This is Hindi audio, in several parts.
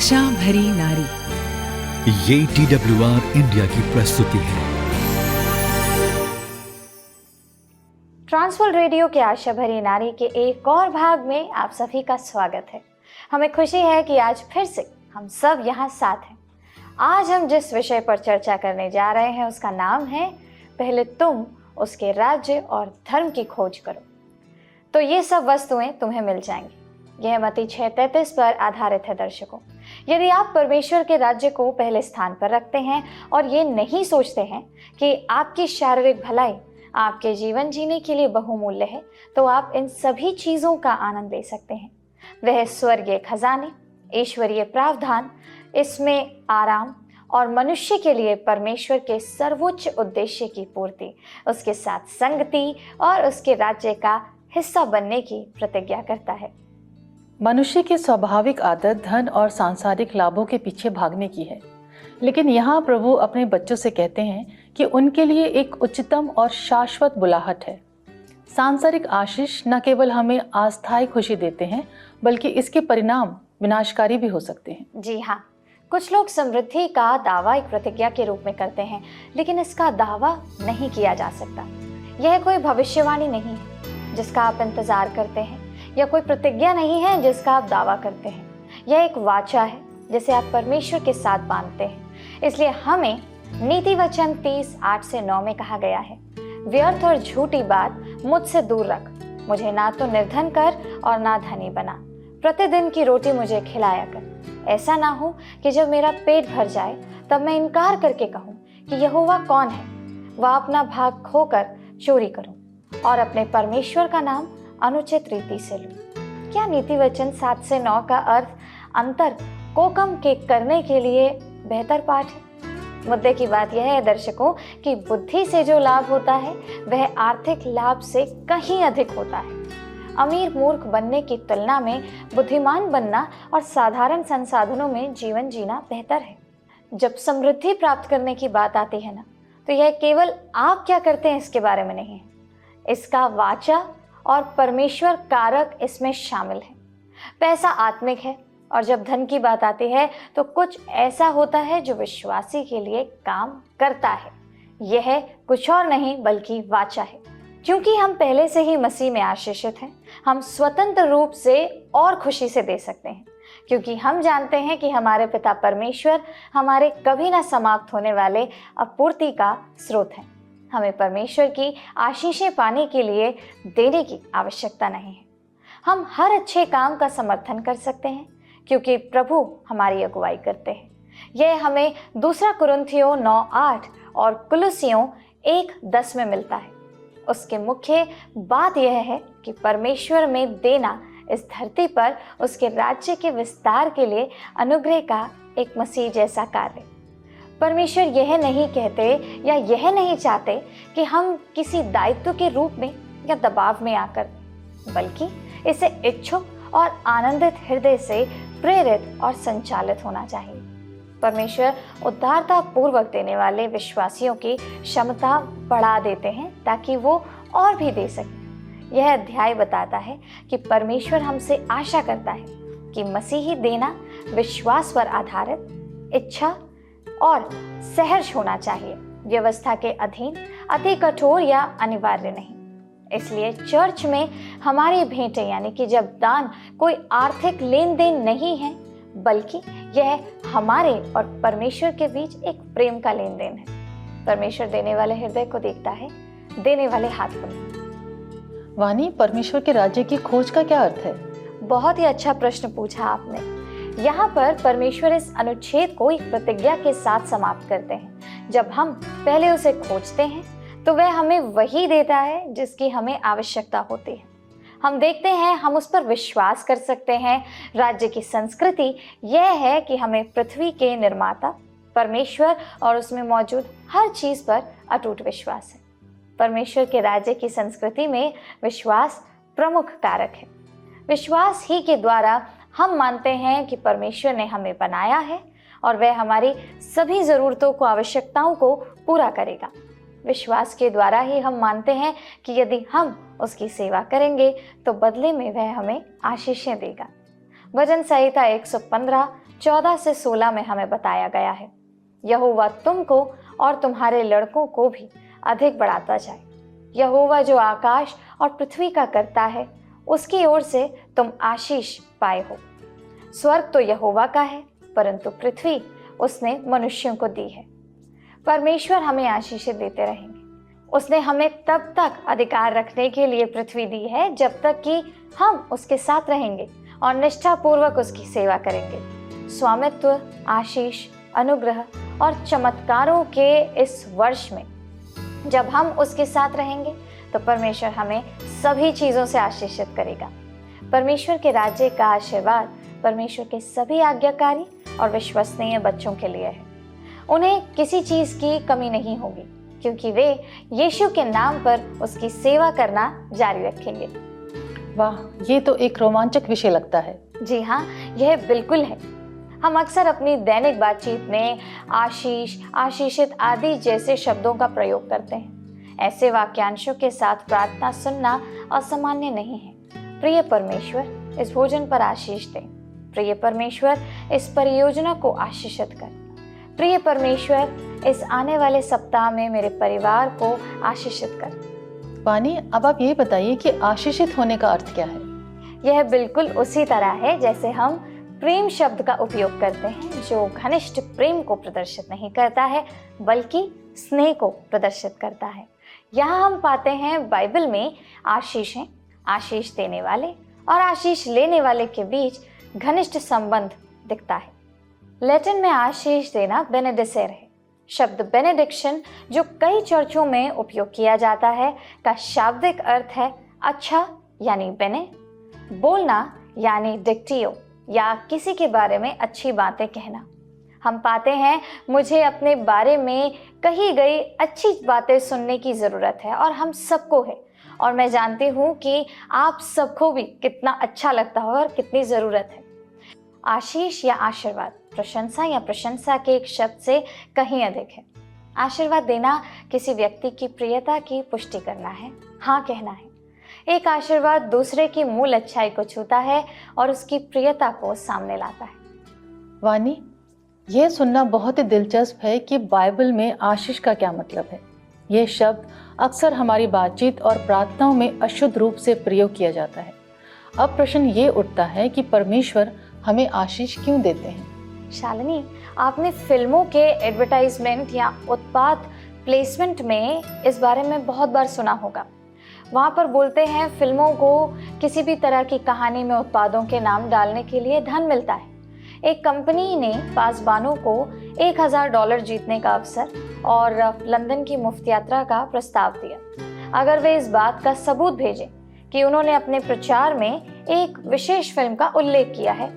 आशा भरी नारी। ये TWR इंडिया की प्रस्तुति है। ट्रांसवर्ल्ड रेडियो के आशा भरी नारी के एक और भाग में आप सभी का स्वागत है। हमें खुशी है कि आज फिर से हम सब यहाँ साथ हैं। आज हम जिस विषय पर चर्चा करने जा रहे हैं उसका नाम है पहले तुम उसके राज्य और धर्म की खोज करो, तो ये सब वस्तुएं तुम्हें मिल जाएंगी। यह मत्ती 6:33 पर आधारित है। दर्शकों, यदि आप परमेश्वर के राज्य को पहले स्थान पर रखते हैं और ये नहीं सोचते हैं कि आपकी शारीरिक भलाई आपके जीवन जीने के लिए बहुमूल्य है, तो आप इन सभी चीज़ों का आनंद ले सकते हैं। वह स्वर्गीय खजाने, ईश्वरीय प्रावधान, इसमें आराम और मनुष्य के लिए परमेश्वर के सर्वोच्च उद्देश्य की पूर्ति, उसके साथ संगति और उसके राज्य का हिस्सा बनने की प्रतिज्ञा करता है। मनुष्य की स्वाभाविक आदत धन और सांसारिक लाभों के पीछे भागने की है, लेकिन यहाँ प्रभु अपने बच्चों से कहते हैं कि उनके लिए एक उच्चतम और शाश्वत बुलाहट है। सांसारिक आशीष न केवल हमें अस्थायी खुशी देते हैं, बल्कि इसके परिणाम विनाशकारी भी हो सकते हैं। जी हाँ, कुछ लोग समृद्धि का दावा एक प्रतिज्ञा के रूप में करते हैं, लेकिन इसका दावा नहीं किया जा सकता। यह कोई भविष्यवाणी नहीं है जिसका आप इंतजार करते हैं, या कोई प्रतिज्ञा नहीं है जिसका आप दावा करते हैं। यह एक वाचा है जिसे आप परमेश्वर के साथ बांधते हैं। इसलिए हमें नीति वचन 30:8-9 में कहा गया है, व्यर्थ और झूठी बात मुझसे दूर रख, मुझे ना तो निर्धन कर और ना धनी बना, प्रतिदिन की रोटी मुझे खिलाया कर। ऐसा ना हो कि जब मेरा पेट भर जाए तब मैं इनकार करके कहूँ कि यहोवा कौन है, वह अपना भाग खोकर चोरी करूँ और अपने परमेश्वर का नाम अनुचित रीति से लूं। क्या नीति वचन 7-9 का अर्थ अंतर को कम के करने के लिए बेहतर पाठ है? मुद्दे की बात यह है दर्शकों कि बुद्धि से जो लाभ होता है वह आर्थिक लाभ से कहीं अधिक होता है। अमीर मूर्ख बनने की तुलना में बुद्धिमान बनना और साधारण संसाधनों में जीवन जीना बेहतर है। जब समृद्धि प्राप्त करने की बात आती है ना, तो यह केवल आप क्या करते हैं इसके बारे में नहीं है, इसका वाचा और परमेश्वर कारक इसमें शामिल है। पैसा आत्मिक है, और जब धन की बात आती है तो कुछ ऐसा होता है जो विश्वासी के लिए काम करता है। यह कुछ और नहीं बल्कि वाचा है। क्योंकि हम पहले से ही मसीह में आशीषित हैं, हम स्वतंत्र रूप से और खुशी से दे सकते हैं, क्योंकि हम जानते हैं कि हमारे पिता परमेश्वर हमारे कभी ना समाप्त होने वाले आपूर्ति का स्रोत है। हमें परमेश्वर की आशीषें पाने के लिए देने की आवश्यकता नहीं है। हम हर अच्छे काम का समर्थन कर सकते हैं क्योंकि प्रभु हमारी अगुवाई करते हैं। यह हमें 2 कुरिन्थियों 9:8 और कुलुस्सियों 1:10 में मिलता है। उसके मुख्य बात यह है कि परमेश्वर में देना इस धरती पर उसके राज्य के विस्तार के लिए अनुग्रह का एक मसीह जैसा कार्य। परमेश्वर यह नहीं कहते या यह नहीं चाहते कि हम किसी दायित्व के रूप में या दबाव में आकर, बल्कि इसे इच्छुक और आनंदित हृदय से प्रेरित और संचालित होना चाहिए। परमेश्वर उदारता पूर्वक देने वाले विश्वासियों की क्षमता बढ़ा देते हैं ताकि वो और भी दे सके। यह अध्याय बताता है कि परमेश्वर हमसे आशा करता है कि मसीही देना विश्वास पर आधारित, इच्छा और सहर्ष होना चाहिए, व्यवस्था के अधीन, अति कठोर या अनिवार्य नहीं। इसलिए चर्च में हमारी भेंटें यानी कि जब दान कोई आर्थिक लेन देन नहीं है, बल्कि यह हमारे और परमेश्वर के बीच एक प्रेम का लेन देन है। परमेश्वर देने वाले हृदय को देखता है, देने वाले हाथ को नहीं। वानी, परमेश्वर के राज्य की खोज का क्या अर्थ है? बहुत ही अच्छा प्रश्न पूछा आपने। यहाँ पर परमेश्वर इस अनुच्छेद को एक प्रतिज्ञा के साथ समाप्त करते हैं। जब हम पहले उसे खोजते हैं तो वह हमें वही देता है जिसकी हमें आवश्यकता होती है। हम देखते हैं, हम उस पर विश्वास कर सकते हैं। राज्य की संस्कृति यह है कि हमें पृथ्वी के निर्माता परमेश्वर और उसमें मौजूद हर चीज पर अटूट विश्वास है। परमेश्वर के राज्य की संस्कृति में विश्वास प्रमुख कारक है। विश्वास ही के द्वारा हम मानते हैं कि परमेश्वर ने हमें बनाया है और वह हमारी सभी ज़रूरतों को, आवश्यकताओं को पूरा करेगा। विश्वास के द्वारा ही हम मानते हैं कि यदि हम उसकी सेवा करेंगे तो बदले में वह हमें आशीषें देगा। भजन संहिता 115 14 से 16 में हमें बताया गया है, यहोवा तुमको और तुम्हारे लड़कों को भी अधिक बढ़ाता जाए। यहोवा जो आकाश और पृथ्वी का करता है, उसकी ओर से तुम आशीष पाए हो। स्वर्ग तो यहोवा का है, परंतु पृथ्वी उसने मनुष्यों को दी है। परमेश्वर हमें आशीषें देते रहेंगे। उसने हमें तब तक अधिकार रखने के लिए पृथ्वी दी है जब तक कि हम उसके साथ रहेंगे और निष्ठापूर्वक उसकी सेवा करेंगे। स्वामित्व, आशीष, अनुग्रह और चमत्कारों के इस वर्ष में जब हम उसके साथ रहेंगे तो परमेश्वर हमें सभी चीज़ों से आशीषित करेगा। परमेश्वर के राज्य का आशीर्वाद परमेश्वर के सभी आज्ञाकारी और विश्वसनीय बच्चों के लिए है। उन्हें किसी चीज़ की कमी नहीं होगी, क्योंकि वे यीशु के नाम पर उसकी सेवा करना जारी रखेंगे। वाह, ये तो एक रोमांचक विषय लगता है। जी हाँ, यह बिल्कुल है। हम अक्सर अपनी दैनिक बातचीत में आशीष, आशीषित आदि जैसे शब्दों का प्रयोग करते हैं। ऐसे वाक्यांशों के साथ प्रार्थना सुनना असामान्य नहीं है। प्रिय परमेश्वर, इस भोजन पर आशीष दें। प्रिय परमेश्वर, इस परियोजना को आशीषित कर। प्रिय परमेश्वर, इस आने वाले सप्ताह में मेरे परिवार को आशीषित कर। वानी, अब आप ये बताइए कि आशीषित होने का अर्थ क्या है? यह बिल्कुल उसी तरह है जैसे हम प्रेम शब्द का उपयोग करते हैं, जो घनिष्ठ प्रेम को प्रदर्शित नहीं करता है बल्कि स्नेह को प्रदर्शित करता है। यहाँ हम पाते हैं बाइबल में आशीषें, आशीष देने वाले और आशीष लेने वाले के बीच घनिष्ठ संबंध दिखता है। लैटिन में आशीष देना बेनेडिसेर है। शब्द बेनेडिक्शन, जो कई चर्चों में उपयोग किया जाता है, का शाब्दिक अर्थ है अच्छा यानी बेने, बोलना यानी डिक्टियो या किसी के बारे में अच्छी बातें कहना। हम पाते हैं मुझे अपने बारे में कही गई अच्छी बातें सुनने की ज़रूरत है और हम सबको है, और मैं जानती हूँ कि आप सबको भी कितना अच्छा लगता हो और कितनी ज़रूरत है। आशीष या आशीर्वाद प्रशंसा या प्रशंसा के एक शब्द से कहीं अधिक है। आशीर्वाद देना किसी व्यक्ति की प्रियता की पुष्टि करना है, हाँ कहना है। एक आशीर्वाद दूसरे की मूल अच्छाई को छूता है और उसकी प्रियता को सामने लाता है। वानी, यह सुनना बहुत ही दिलचस्प है कि बाइबल में आशीष का क्या मतलब है। यह शब्द अक्सर हमारी बातचीत और प्रार्थनाओं में अशुद्ध रूप से प्रयोग किया जाता है। अब प्रश्न ये उठता है कि परमेश्वर हमें आशीष क्यों देते हैं? शालिनी, आपने फिल्मों के एडवर्टाइजमेंट या उत्पाद प्लेसमेंट में इस बारे में बहुत बार सुना होगा। वहाँ पर बोलते हैं फिल्मों को किसी भी तरह की कहानी में उत्पादों के नाम डालने के लिए धन मिलता है। एक कंपनी ने पासबानों को $1000 जीतने का अवसर और लंदन की मुफ्त यात्रा का प्रस्ताव दिया अगर वे इस बात का सबूत भेजें कि उन्होंने अपने प्रचार में एक विशेष फिल्म का उल्लेख किया है।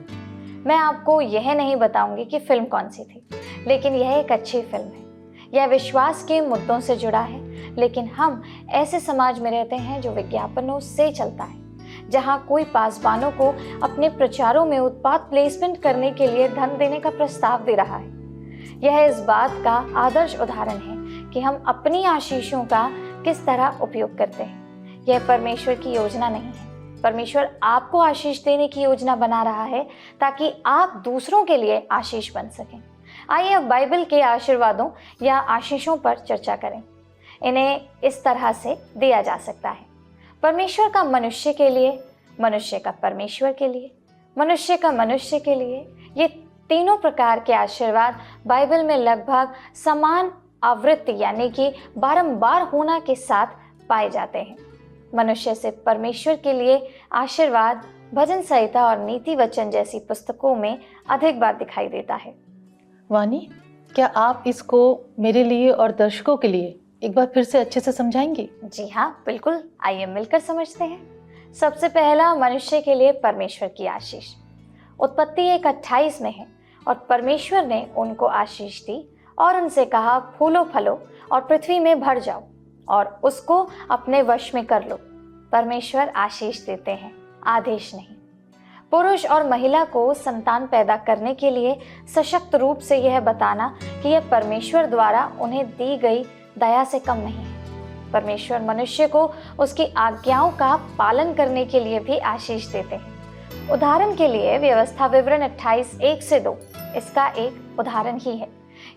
मैं आपको यह नहीं बताऊंगी कि फिल्म कौन सी थी, लेकिन यह एक अच्छी फिल्म है। यह विश्वास के मुद्दों से जुड़ा है, लेकिन हम ऐसे समाज में रहते हैं जो विज्ञापनों से चलता है, जहां कोई पासबानों को अपने प्रचारों में उत्पाद प्लेसमेंट करने के लिए धन देने का प्रस्ताव दे रहा है। यह इस बात का आदर्श उदाहरण है कि हम अपनी आशीषों का किस तरह उपयोग करते हैं। यह परमेश्वर की योजना नहीं है। परमेश्वर आपको आशीष देने की योजना बना रहा है ताकि आप दूसरों के लिए आशीष बन सकें। आइए अब बाइबल के आशीर्वादों या आशीषों पर चर्चा करें। इन्हें इस तरह से दिया जा सकता है: परमेश्वर का मनुष्य के लिए, मनुष्य का परमेश्वर के लिए, मनुष्य का मनुष्य के लिए। ये तीनों प्रकार के आशीर्वाद बाइबल में लगभग समान आवृत्ति यानी कि बारंबार होना के साथ पाए जाते हैं। मनुष्य से परमेश्वर के लिए आशीर्वाद भजन संहिता और नीति वचन जैसी पुस्तकों में अधिक बार दिखाई देता है। वानी, क्या आप इसको मेरे लिए और दर्शकों के लिए एक बार फिर से अच्छे से समझाएंगी? जी हाँ, बिल्कुल। आइए मिलकर समझते हैं। सबसे पहला, मनुष्य के लिए परमेश्वर की आशीष। उत्पत्ति 1:28 में है, और परमेश्वर ने उनको आशीष दी और उनसे कहा, फूलो फलो और पृथ्वी में भर जाओ और उसको अपने वश में कर लो। परमेश्वर आशीष देते हैं, आदेश नहीं। पुरुष और महिला को संतान पैदा करने के लिए सशक्त रूप से यह बताना कि यह परमेश्वर द्वारा उन्हें दी गई दया से कम नहीं है। परमेश्वर मनुष्य को उसकी आज्ञाओं का पालन करने के लिए भी आशीष देते हैं। उदाहरण के लिए व्यवस्था विवरण 28:1-2 इसका एक उदाहरण ही है।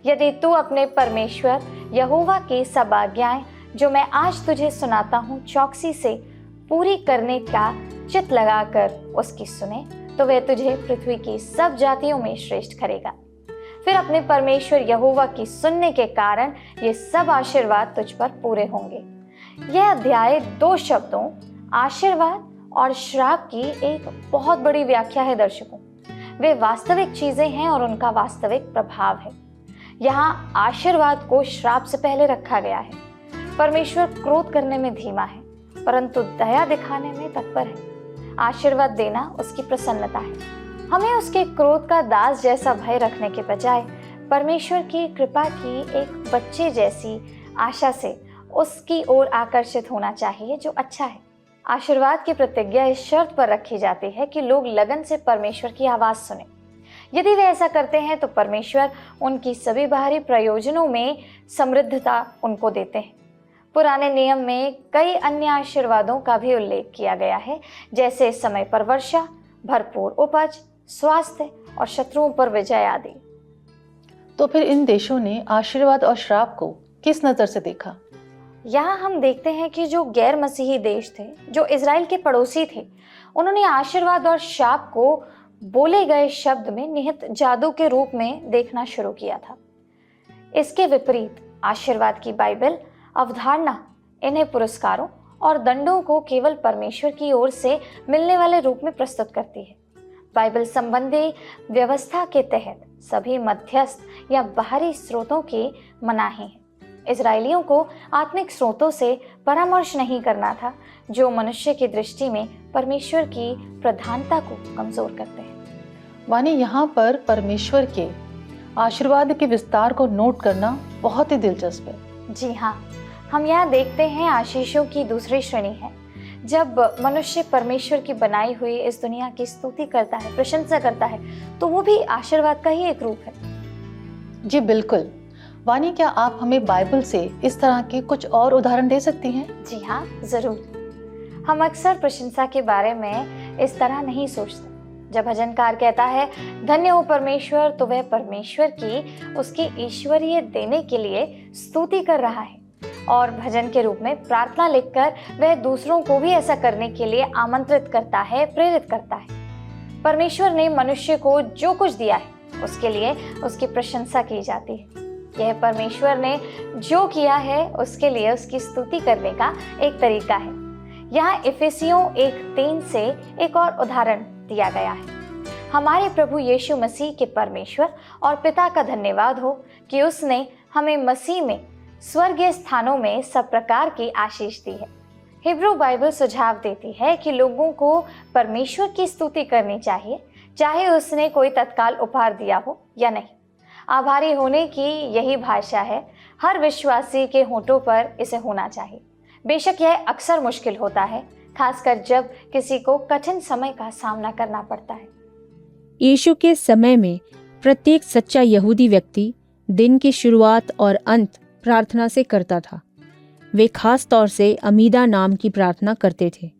यदि तू अपने परमेश्वर यहोवा की सब आज्ञाएं जो मैं आज तुझे सुनाता हूँ चौकसी से पूरी करने का चित लगाकर उसकी सुने, तो वह तुझे पृथ्वी की सब जातियों में श्रेष्ठ करेगा। फिर अपने परमेश्वर यहोवा की सुनने के कारण ये सब आशीर्वाद तुझ पर पूरे होंगे। यह अध्याय 2 शब्दों आशीर्वाद और श्राप की एक बहुत बड़ी व्याख्या है दर्शकों। वे वास्तविक चीजें हैं और उनका वास्तविक प्रभाव है। यहाँ आशीर्वाद को श्राप से पहले रखा गया है। परमेश्वर क्रोध करने में धीमा है, परंतु दया दिखाने में तत्पर है। आशीर्वाद देना उसकी प्रसन्नता है। हमें उसके क्रोध का दास जैसा भय रखने के बजाय परमेश्वर की कृपा की एक बच्चे जैसी आशा से उसकी ओर आकर्षित होना चाहिए, जो अच्छा है। आशीर्वाद की प्रतिज्ञा इस शर्त पर रखी जाती है कि लोग लगन से परमेश्वर की आवाज सुने। यदि वे ऐसा करते हैं तो परमेश्वर उनकी सभी बाहरी प्रयोजनों में समृद्धता उनको देते हैं। पुराने नियम में कई अन्य आशीर्वादों का भी उल्लेख किया गया है, जैसे समय पर वर्षा, भरपूर उपज, स्वास्थ्य और शत्रुओं पर विजय आदि। तो फिर इन देशों ने आशीर्वाद और श्राप को किस नजर से देखा? यहाँ हम देखते हैं कि जो गैर मसीही देश थे, जो इजराइल के पड़ोसी थे, उन्होंने आशीर्वाद और शाप को बोले गए शब्द में निहित जादू के रूप में देखना शुरू किया था। इसके विपरीत आशीर्वाद की बाइबल अवधारणा इन्हें पुरस्कारों और दंडों को केवल परमेश्वर की ओर से मिलने वाले रूप में प्रस्तुत करती है। बाइबल संबंधी व्यवस्था के तहत सभी मध्यस्थ या बाहरी स्रोतों की मनाही है। इजरायलियों को आत्मिक स्रोतों से परामर्श नहीं करना था, जो मनुष्य की दृष्टि में परमेश्वर की प्रधानता को कमजोर करते हैं। वानी, यहाँ पर परमेश्वर के आशीर्वाद के विस्तार को नोट करना बहुत ही दिलचस्प है। जी हाँ, हम यहाँ देखते हैं आशीषों की दूसरी श्रेणी है। जब मनुष्य परमेश्वर की बनाई हुई इस दुनिया की स्तुति करता है, प्रशंसा करता है, तो वो भी आशीर्वाद का ही एक रूप है। जी बिल्कुल। वानी, क्या आप हमें बाइबल से इस तरह के कुछ और उदाहरण दे सकती हैं? जी हाँ, जरूर। हम अक्सर प्रशंसा के बारे में इस तरह नहीं सोचते। जब भजनकार कहता है धन्य हो परमेश्वर, तो वह परमेश्वर की उसकी ईश्वरीय देने के लिए स्तुति कर रहा है और भजन के रूप में प्रार्थना लिखकर वह दूसरों को भी ऐसा करने के लिए आमंत्रित करता है, प्रेरित करता है। परमेश्वर ने मनुष्य को जो कुछ दिया है उसके लिए उसकी प्रशंसा की जाती है। यह परमेश्वर ने जो किया है उसके लिए उसकी स्तुति करने का एक तरीका है। यहाँ इफिसियों 1:3 से एक और उदाहरण दिया गया है। हमारे प्रभु यीशु मसीह के परमेश्वर और पिता का धन्यवाद हो कि उसने हमें मसीह में स्वर्गीय स्थानों में सब प्रकार की आशीष दी है। हिब्रू बाइबल सुझाव देती है कि लोगों को परमेश्वर की स्तुति करनी चाहिए, चाहे उसने कोई तत्काल उपहार दिया हो या नहीं। आभारी होने की यही भाषा है। हर विश्वासी के होठों पर इसे होना चाहिए। बेशक यह अक्सर मुश्किल होता है, खासकर जब किसी को कठिन समय का सामना करना पड़ता है। यीशु के समय में प्रत्येक सच्चा यहूदी व्यक्ति दिन की शुरुआत और अंत प्रार्थना से करता था। वे खास तौर से अमीदा नाम की प्रार्थना करते थे।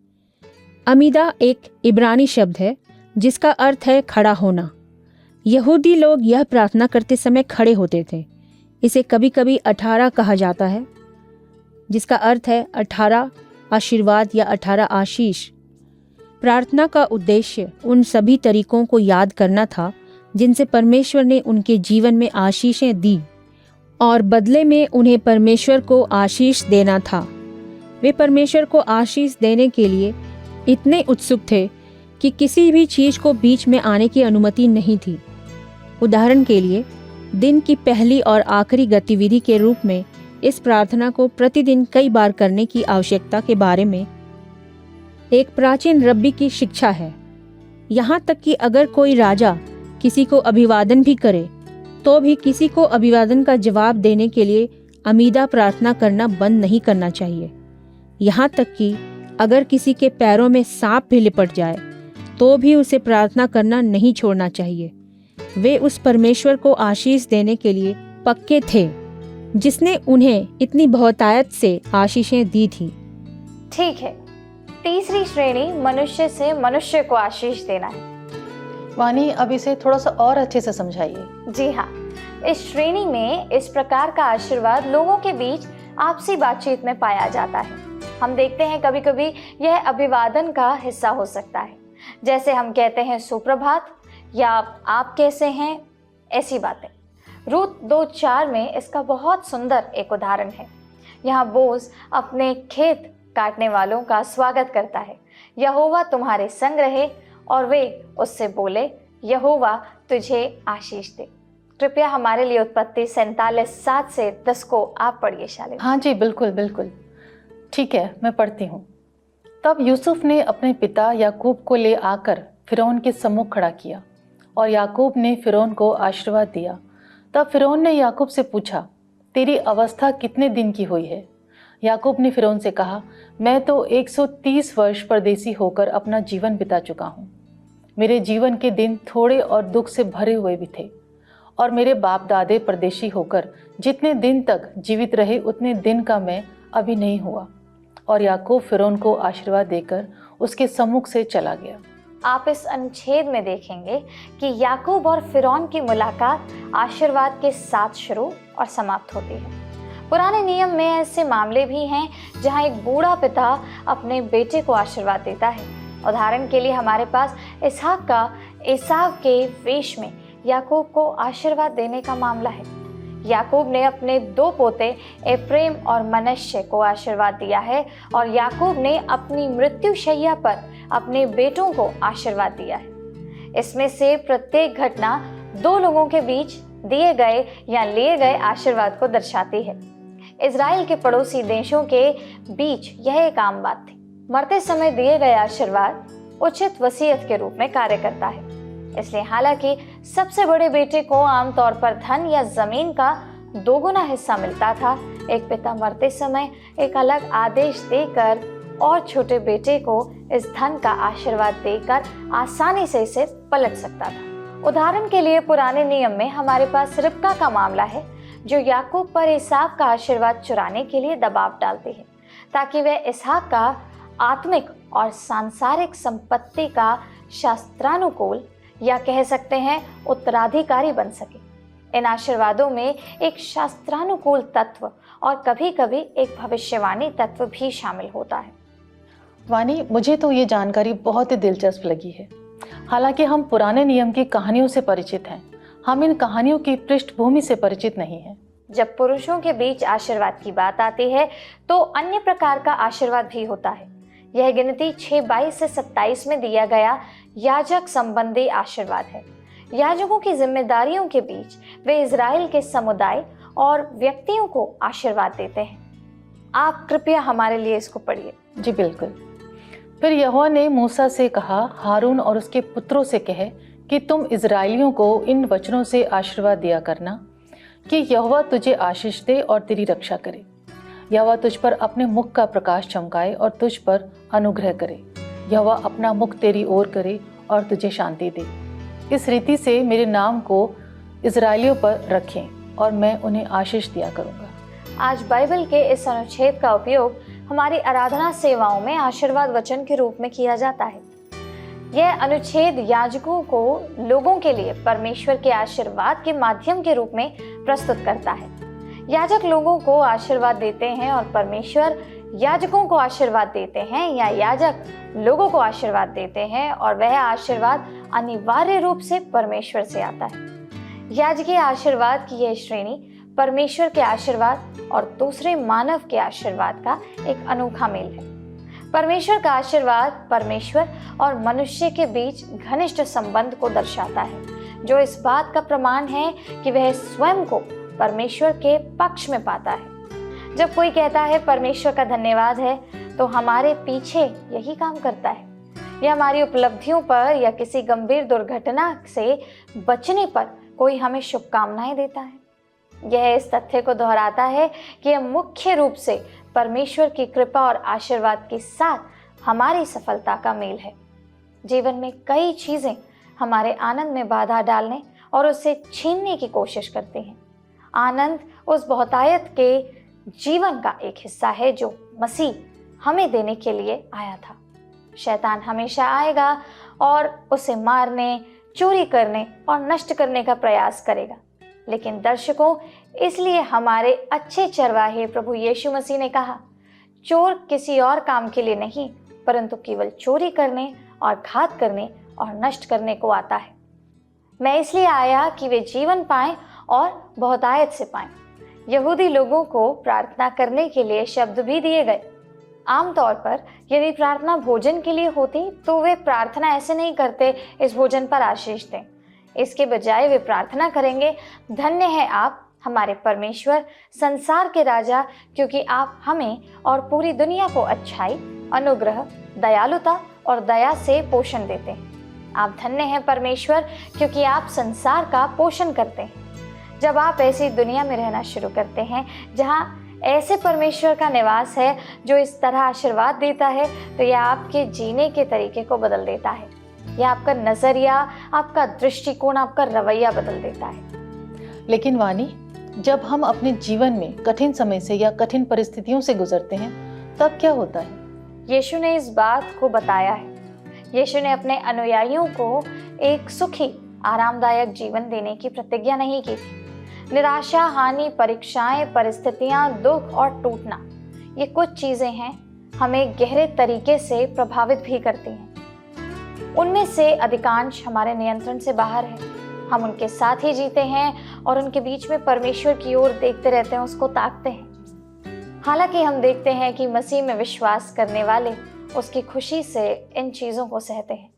अमीदा एक इब्रानी शब्द है जिसका अर्थ है खड़ा होना। यहूदी लोग यह प्रार्थना करते समय खड़े होते थे। इसे कभी कभी 18 कहा जाता है, जिसका अर्थ है 18 आशीर्वाद या 18 आशीष। प्रार्थना का उद्देश्य उन सभी तरीकों को याद करना था जिनसे परमेश्वर ने उनके जीवन में आशीषें दी और बदले में उन्हें परमेश्वर को आशीष देना था। वे परमेश्वर को आशीष देने के लिए इतने उत्सुक थे कि किसी भी चीज़ को बीच में आने की अनुमति नहीं थी। उदाहरण के लिए, दिन की पहली और आखिरी गतिविधि के रूप में इस प्रार्थना को प्रतिदिन कई बार करने की आवश्यकता के बारे में एक प्राचीन रब्बी की शिक्षा है। यहाँ तक कि अगर कोई राजा किसी को अभिवादन भी करे तो भी किसी को अभिवादन का जवाब देने के लिए अमीदा प्रार्थना करना बंद नहीं करना चाहिए। यहाँ तक कि अगर किसी के पैरों में सांप भी लिपट जाए तो भी उसे प्रार्थना करना नहीं छोड़ना चाहिए। वे उस परमेश्वर को आशीष देने के लिए पक्के थे जिसने उन्हें इतनी बहुतायत से आशीषें दी थी। ठीक है, तीसरी श्रेणी मनुष्य से मनुष्य को आशीष देना है। वानी, अब इसे थोड़ा सा और अच्छे से समझाइए। जी हाँ, इस श्रेणी में इस प्रकार का आशीर्वाद लोगों के बीच आपसी बातचीत में पाया जाता है। हम देखते हैं कभी कभी यह अभिवादन का हिस्सा हो सकता है, जैसे हम कहते हैं सुप्रभात या आप कैसे हैं, ऐसी बातें। रूत 2:4 में इसका बहुत सुंदर एक उदाहरण है। यहाँ बोज अपने खेत काटने वालों का स्वागत करता है। यहोवा तुम्हारे संग रहे, और वे उससे बोले, यहोवा तुझे आशीष दे। कृपया हमारे लिए उत्पत्ति 47:7 से 10 को आप पढ़िए शालिनी। हाँ जी, बिल्कुल बिल्कुल, ठीक है, मैं पढ़ती हूँ। तब यूसुफ ने अपने पिता याकूब को ले आकर फिरौन के सम्मुख खड़ा किया, और याकूब ने फिरौन को आशीर्वाद दिया। तब फिरौन ने याकूब से पूछा, तेरी अवस्था कितने दिन की हुई है? याकूब ने फिरौन से कहा, मैं तो 130 वर्ष परदेसी होकर अपना जीवन बिता चुका हूँ। मेरे जीवन के दिन थोड़े और दुख से भरे हुए भी थे, और मेरे बाप दादे परदेशी होकर जितने दिन तक जीवित रहे उतने दिन का मैं अभी नहीं हुआ। और याकूब फिरौन को आशीर्वाद देकर उसके सम्मुख से चला गया। आप इस अनुच्छेद में देखेंगे कि याकूब और फिरौन की मुलाकात आशीर्वाद के साथ शुरू और समाप्त होती है। पुराने नियम में ऐसे मामले भी हैं जहां एक बूढ़ा पिता अपने बेटे को आशीर्वाद देता है। उदाहरण के लिए हमारे पास इसहाक का एसाव के वेश में याकूब को आशीर्वाद देने का मामला है। याकूब ने अपने 2 पोते एफ्रेम और मनश्शे को आशीर्वाद दिया है, और याकूब ने अपनी मृत्युशैया पर अपने बेटों को आशीर्वाद दिया है। इसमें से प्रत्येक घटना 2 लोगों के बीच दिए गए या लिए गए आशीर्वाद को दर्शाती है। इजराइल के पड़ोसी देशों के बीच यह एक आम बात थी। मरते समय दिए गए आशीर्वाद उचित वसीयत के रूप में कार्य करता है। इसलिए हालांकि सबसे बड़े बेटे को आमतौर पर धन या जमीन का 2 गुना हिस्सा मिलता था, एक पिता मरते समय एक अलग आदेश देकर और छोटे बेटे को इस धन का आशीर्वाद देकर आसानी से इसे पलट सकता था। उदाहरण के लिए पुराने नियम में हमारे पास रिबका का मामला है, जो याकूब पर एसाव का आशीर्वाद चुराने के लिए दबाव डालती है, ताकि वह इसहाक का आत्मिक और सांसारिक संपत्ति का शास्त्रानुकूल या कह सकते हैं उत्तराधिकारी बन सके। इन आशीर्वादों में एक शास्त्रानुकूल तत्व और कभी कभी एक भविष्यवाणी तत्व भी शामिल होता है। वानी, मुझे तो ये जानकारी बहुत ही दिलचस्प लगी है। हालांकि हम पुराने नियम की कहानियों से परिचित हैं, हम इन कहानियों की पृष्ठभूमि से परिचित नहीं हैं। जब पुरुषों के बीच आशीर्वाद की बात आती है तो अन्य प्रकार का आशीर्वाद भी होता है। यह गिनती 6:22 से 27 में दिया गया याजक संबंधी आशीर्वाद है। याजकों की जिम्मेदारियों के बीच वे इजराइल के समुदाय और व्यक्तियों को आशीर्वाद देते हैं। आप कृपया हमारे लिए इसको पढ़िए। जी बिल्कुल। फिर यहोवा ने मूसा से कहा, हारून और उसके पुत्रों से कहे कि तुम इजराइलियों को इन वचनों से आशीर्वाद दिया करना कि यहोवा तुझे आशीष दे और तेरी रक्षा करे। यहोवा तुझ पर अपने मुख का प्रकाश चमकाए और तुझ पर अनुग्रह करे। यहोवा अपना मुख तेरी ओर करे और तुझे शांति दे। इस रीति से मेरे नाम को इजराइलियों पर रखें और मैं उन्हें आशीष दिया करूंगा। आज बाइबल के इस अनुच्छेद का उपयोग हमारी आराधना सेवाओं में आशीर्वाद वचन के रूप में किया जाता है। यह अनुच्छेद याजकों को लोगों के लिए परमेश्वर के आशीर्वाद के माध्यम के रूप में प्रस्तुत करता है। याजक लोगों को आशीर्वाद देते हैं और परमेश्वर याजकों को आशीर्वाद देते हैं, या याजक लोगों को आशीर्वाद देते हैं और वह आशीर्वाद अनिवार्य रूप से परमेश्वर से आता है। याजकीय आशीर्वाद की यह श्रेणी परमेश्वर के आशीर्वाद और दूसरे मानव के आशीर्वाद का एक अनोखा मेल है। परमेश्वर का आशीर्वाद परमेश्वर और मनुष्य के बीच घनिष्ठ संबंध को दर्शाता है, जो इस बात का प्रमाण है कि वह स्वयं को परमेश्वर के पक्ष में पाता है। जब कोई कहता है परमेश्वर का धन्यवाद है, तो हमारे पीछे यही काम करता है। यह हमारी उपलब्धियों पर या किसी गंभीर दुर्घटना से बचने पर कोई हमें शुभकामनाएं देता है। यह इस तथ्य को दोहराता है कि यह मुख्य रूप से परमेश्वर की कृपा और आशीर्वाद के साथ हमारी सफलता का मेल है। जीवन में कई चीजें हमारे आनंद में बाधा डालने और उसे छीनने की कोशिश करती हैं। आनंद उस बहुतायत के जीवन का एक हिस्सा है जो मसीह हमें देने के लिए आया था। शैतान हमेशा आएगा और उसे मारने, चोरी करने और नष्ट करने का प्रयास करेगा। लेकिन दर्शकों, इसलिए हमारे अच्छे चरवाहे प्रभु यीशु मसीह ने कहा, चोर किसी और काम के लिए नहीं परंतु केवल चोरी करने और घात करने और नष्ट करने को आता है। मैं इसलिए आया कि वे जीवन पाएं और बहुतायत से पाएं। यहूदी लोगों को प्रार्थना करने के लिए शब्द भी दिए गए। आमतौर पर यदि प्रार्थना भोजन के लिए होती तो वे प्रार्थना ऐसे नहीं करते, इस भोजन पर आशीष दें। इसके बजाय वे प्रार्थना करेंगे, धन्य है आप हमारे परमेश्वर, संसार के राजा, क्योंकि आप हमें और पूरी दुनिया को अच्छाई, अनुग्रह, दयालुता और दया से पोषण देते हैं। आप धन्य हैं परमेश्वर, क्योंकि आप संसार का पोषण करते हैं। जब आप ऐसी दुनिया में रहना शुरू करते हैं जहाँ ऐसे परमेश्वर का निवास है जो इस तरह आशीर्वाद देता है, तो यह आपके जीने के तरीके को बदल देता है। यह आपका नजरिया, आपका दृष्टिकोण, आपका रवैया बदल देता है। लेकिन वानी, जब हम अपने जीवन में कठिन समय से या कठिन परिस्थितियों से गुजरते हैं तब क्या होता है? यीशु ने इस बात को बताया है। यीशु ने अपने अनुयायियों को एक सुखी, आरामदायक जीवन देने की प्रतिज्ञा नहीं की थी। निराशा, हानि, परीक्षाएं, परिस्थितियां, दुख और टूटना, ये कुछ चीजें हैं हमें गहरे तरीके से प्रभावित भी करती हैं। उनमें से अधिकांश हमारे नियंत्रण से बाहर है। हम उनके साथ ही जीते हैं और उनके बीच में परमेश्वर की ओर देखते रहते हैं, उसको ताकते हैं। हालांकि हम देखते हैं कि मसीह में विश्वास करने वाले उसकी खुशी से इन चीज़ों को सहते हैं।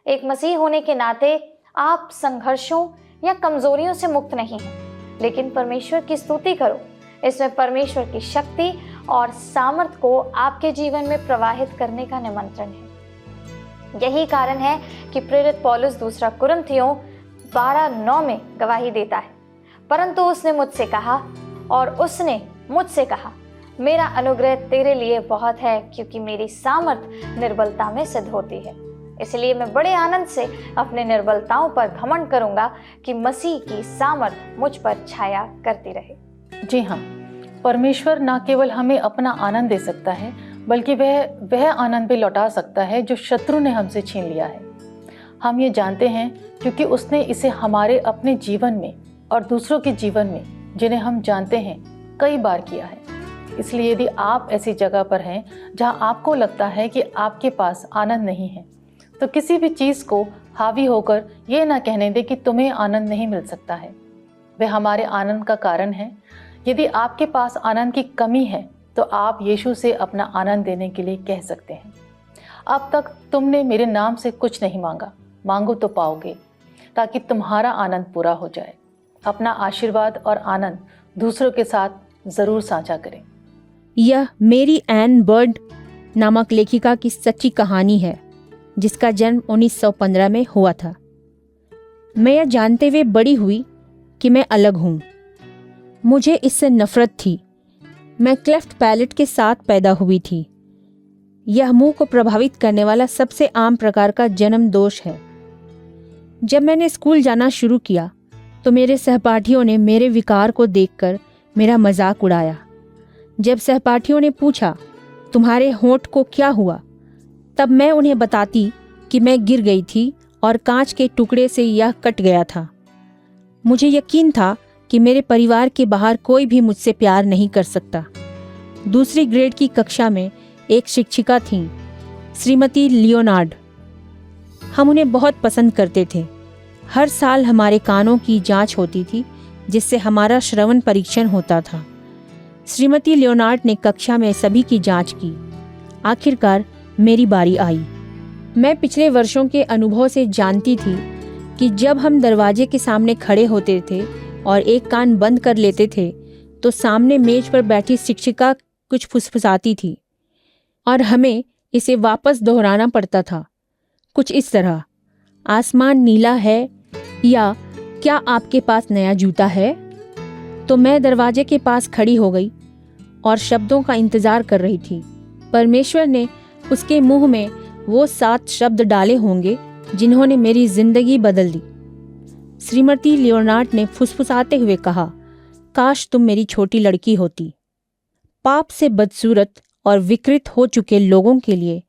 एक मसीह होने के नाते आप संघर्षों या कमजोरियों से मुक्त नहीं हैं, लेकिन परमेश्वर की स्तुति करो। इसमें परमेश्वर की शक्ति और सामर्थ को आपके जीवन में प्रवाहित करने का निमंत्रण है। यही कारण है कि प्रेरित पौलुस दूसरा कुरिन्थियों 12:9 में गवाही देता है, परंतु उसने मुझसे कहा और उसने मुझसे कहा, मेरा अनुग्रह तेरे लिए बहुत है, क्योंकि मेरी सामर्थ निर्बलता में सिद्ध होती है। इसलिए मैं बड़े आनंद से अपने निर्बलताओं पर घमंड करूंगा कि मसीह की सामर्थ मुझ पर छाया करती रहे। जी हाँ, परमेश्वर न केवल हमें अपना आनंद दे सकता है, बल्कि वह आनंद भी लौटा सकता है जो शत्रु ने हमसे छीन लिया है। हम ये जानते हैं क्योंकि उसने इसे हमारे अपने जीवन में और दूसरों के जीवन में, जिन्हें हम जानते हैं, कई बार किया है। इसलिए यदि आप ऐसी जगह पर हैं जहां आपको लगता है कि आपके पास आनंद नहीं है, तो किसी भी चीज़ को हावी होकर ये ना कहने दे कि तुम्हें आनंद नहीं मिल सकता है। वह हमारे आनंद का कारण है। यदि आपके पास आनंद की कमी है तो आप यीशु से अपना आनंद देने के लिए कह सकते हैं, अब तक तुमने मेरे नाम से कुछ नहीं मांगा, मांगो तो पाओगे, ताकि तुम्हारा आनंद पूरा हो जाए। अपना आशीर्वाद और आनंद दूसरों के साथ ज़रूर साझा करें। यह मेरी एन बर्ड नामक लेखिका की सच्ची कहानी है, जिसका जन्म 1915 में हुआ था। मैं यह जानते हुए बड़ी हुई कि मैं अलग हूँ। मुझे इससे नफरत थी। मैं क्लेफ्ट पैलेट के साथ पैदा हुई थी। यह मुंह को प्रभावित करने वाला सबसे आम प्रकार का जन्म दोष है। जब मैंने स्कूल जाना शुरू किया तो मेरे सहपाठियों ने मेरे विकार को देखकर मेरा मजाक उड़ाया। जब सहपाठियों ने पूछा, तुम्हारे होंठ को क्या हुआ, तब मैं उन्हें बताती कि मैं गिर गई थी और कांच के टुकड़े से यह कट गया था। मुझे यकीन था कि मेरे परिवार के बाहर कोई भी मुझसे प्यार नहीं कर सकता। दूसरी ग्रेड की कक्षा में एक शिक्षिका थीं, श्रीमती लियोनार्ड। हम उन्हें बहुत पसंद करते थे। हर साल हमारे कानों की जांच होती थी, जिससे हमारा श्रवण परीक्षण होता था। श्रीमती लियोनार्ड ने कक्षा में सभी की जांच की। आखिरकार मेरी बारी आई। मैं पिछले वर्षों के अनुभव से जानती थी कि जब हम दरवाजे के सामने खड़े होते थे और एक कान बंद कर लेते थे, तो सामने मेज पर बैठी शिक्षिका कुछ फुसफुसाती थी और हमें इसे वापस दोहराना पड़ता था। कुछ इस तरह, आसमान नीला है, या क्या आपके पास नया जूता है? तो मैं दरवाजे के पास खड़ी हो गई और शब्दों का इंतजार कर रही थी। परमेश्वर ने उसके मुंह में वो 7 शब्द डाले होंगे जिन्होंने मेरी जिंदगी बदल दी। श्रीमती लियोनार्ड ने फुसफुसाते हुए कहा, काश तुम मेरी छोटी लड़की होती। पाप से बदसूरत और विकृत हो चुके लोगों के लिए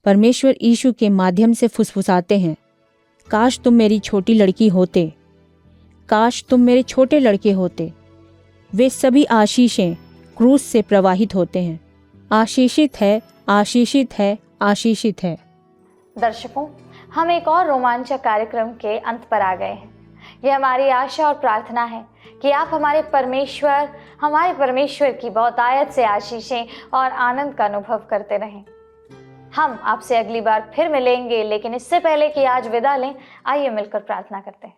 परमेश्वर यीशु के माध्यम से फुसफुसाते हैं, काश तुम मेरी छोटी लड़की होते, काश तुम मेरे छोटे लड़के होते। वे सभी आशीषें क्रूस से प्रवाहित होते हैं। आशीषित है, आशीषित है, आशीषित है। दर्शकों, हम एक और रोमांचक कार्यक्रम के अंत पर आ गए हैं। यह हमारी आशा और प्रार्थना है कि आप हमारे परमेश्वर की बहुतायत से आशीषें और आनंद का अनुभव करते रहें। हम आपसे अगली बार फिर मिलेंगे, लेकिन इससे पहले कि आज विदा लें, आइए मिलकर प्रार्थना करते हैं।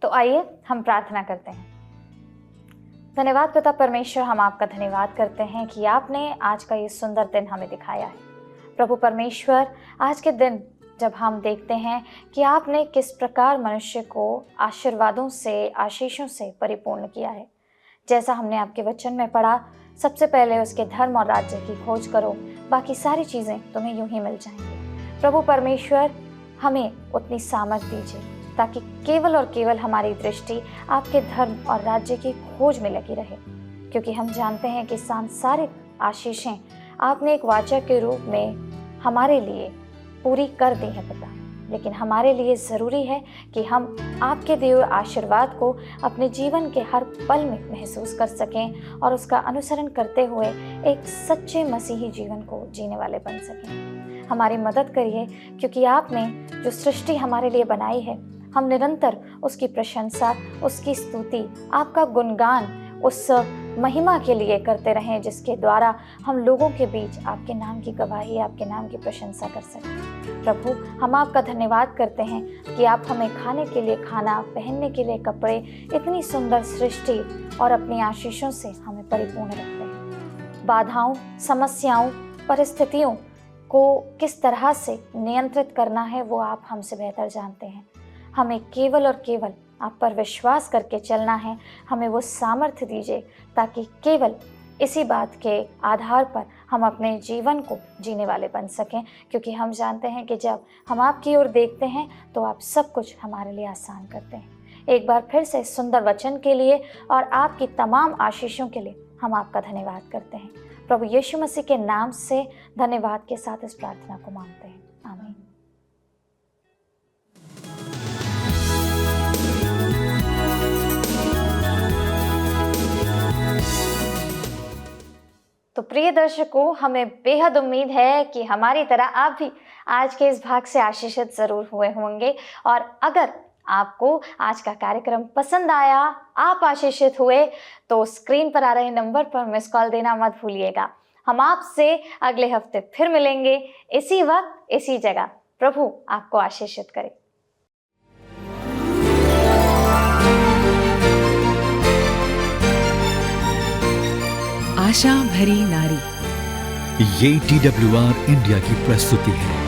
तो आइए हम प्रार्थना करते हैं। धन्यवाद पिता परमेश्वर, हम आपका धन्यवाद करते हैं कि आपने आज का ये सुंदर दिन हमें दिखाया है। प्रभु परमेश्वर, आज के दिन जब हम देखते हैं कि आपने किस प्रकार मनुष्य को आशीर्वादों से, आशीषों से परिपूर्ण किया है, जैसा हमने आपके वचन में पढ़ा, सबसे पहले उसके धर्म और राज्य की खोज करो, बाकी सारी चीज़ें तुम्हें यूं ही मिल जाएंगी। प्रभु परमेश्वर, हमें उतनी सामर्थ दीजिए ताकि केवल और केवल हमारी दृष्टि आपके धर्म और राज्य की खोज में लगी रहे, क्योंकि हम जानते हैं कि सांसारिक आशीषें आपने एक वाचा के रूप में हमारे लिए पूरी कर दी है पिता, लेकिन हमारे लिए ज़रूरी है कि हम आपके दिए हुए आशीर्वाद को अपने जीवन के हर पल में महसूस कर सकें और उसका अनुसरण करते हुए एक सच्चे मसीही जीवन को जीने वाले बन सकें। हमारी मदद करिए, क्योंकि आपने जो सृष्टि हमारे लिए बनाई है, हम निरंतर उसकी प्रशंसा, उसकी स्तुति, आपका गुणगान, उस महिमा के लिए करते रहें, जिसके द्वारा हम लोगों के बीच आपके नाम की गवाही, आपके नाम की प्रशंसा कर सकें। प्रभु, हम आपका धन्यवाद करते हैं कि आप हमें खाने के लिए खाना, पहनने के लिए कपड़े, इतनी सुंदर सृष्टि और अपनी आशीषों से हमें परिपूर्ण रखते हैं। बाधाओं, समस्याओं, परिस्थितियों को किस तरह से नियंत्रित करना है वो आप हमसे बेहतर जानते हैं। हमें केवल और केवल आप पर विश्वास करके चलना है। हमें वो सामर्थ्य दीजिए ताकि केवल इसी बात के आधार पर हम अपने जीवन को जीने वाले बन सकें, क्योंकि हम जानते हैं कि जब हम आपकी ओर देखते हैं तो आप सब कुछ हमारे लिए आसान करते हैं। एक बार फिर से सुंदर वचन के लिए और आपकी तमाम आशीषों के लिए हम आपका धन्यवाद करते हैं। प्रभु यीशु मसीह के नाम से धन्यवाद के साथ इस प्रार्थना को मांगते हैं, आमीन। तो प्रिय दर्शकों, हमें बेहद उम्मीद है कि हमारी तरह आप भी आज के इस भाग से आशीषित ज़रूर हुए होंगे। और अगर आपको आज का कार्यक्रम पसंद आया, आप आशीषित हुए, तो स्क्रीन पर आ रहे नंबर पर मिस कॉल देना मत भूलिएगा। हम आपसे अगले हफ्ते फिर मिलेंगे, इसी वक्त, इसी जगह। प्रभु आपको आशीषित करे। आशा भरी नारी, ये TWR इंडिया की प्रस्तुति है।